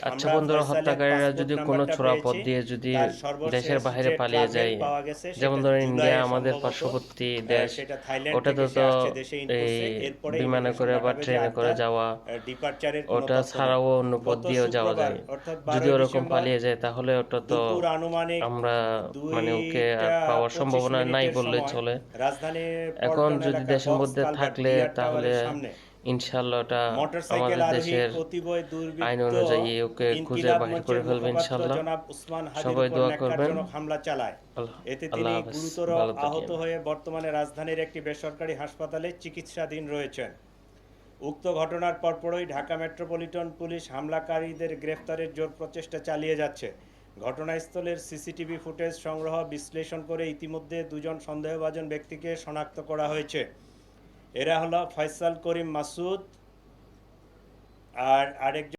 আচ্ছা আমরা বন্ধুরা, ফয়সালের হত্যাকারীরা পাসপোর্ট যদি কোনো নাম্বারটা ছোড়া পথ পেয়েছি। দিয়ে যদি তার দেশের সর্বশেষ বাইরে যে পালিয়ে ট্রাভেল যায়, পাওয়া গেছে যেমন সেটা ধরেন ইন্ডিয়া জুলাইয়ে আমাদের সম্ভবত পার্শ্ববর্তী দেশ, সেটা থাইল্যান্ড ওটাতে থেকে সে তো আসছে দেশে ইন এই করছে, এরপরে বিমানে ইমিগ্রেশন করে বা দেখাবে যে ট্রেনে আর করে তার যাওয়া, ডিপারচারের কোনো ওটা তথ্য নেই। ছাড়াও অন্য পথ গত দিয়েও যাওয়া শুক্রবার যায়। অর্থাৎ যদি 12ই ওরকম ডিসেম্বর পালিয়ে যায় তাহলে ওটা তো দুপুর আনুমানিক আমরা মানে ওকে আর দুইটা পাওয়ার পঁচিশ সম্ভাবনা নাই মিনিটের বললে সময় চলে। রাজধানীর এখন পল্টন যদি এলাকার দেশের বক্স মধ্যে কালভার্ট থাকলে বিআর তাহলে টাওয়ারের সামনে ইনশাল্লাহ ওটা মোটরসাইকেল আমাদের আরোহী দেশের অতিবয় আইন দুর্বৃত্ত অনুযায়ী ওকে খুঁজে ইনকিলাব বাহির করে মঞ্চের ফেলবে মুখপাত্র ইনশাল্লাহ। জনাব উসমান হাদির সবাই উপর দোয়া করবেন। ন্যাক্কারজনক হামলা চালায়। আল্লাহ এতে আল্লাহ তিনি হাফেজ, গুরুতর ভালো আহত থাকেন। হয়ে বর্তমানে রাজধানীর একটি বেসরকারি হাসপাতালে চিকিৎসাধীন রয়েছেন। উক্ত ঘটনার পরপরই ঢাকা মেট্রোপলিটন পুলিশ হামলাকারীদের গ্রেফতারের জোর প্রচেষ্টা চালিয়ে যাচ্ছে। ঘটনাস্থলের সিসিটিভি ফুটেজ সংগ্রহ বিশ্লেষণ করে ইতিমধ্যে দুজন সন্দেহভাজন ব্যক্তিকে শনাক্ত করা হয়েছে। এরা হলো ফয়সাল করিম মাসুদ আর আরেকজন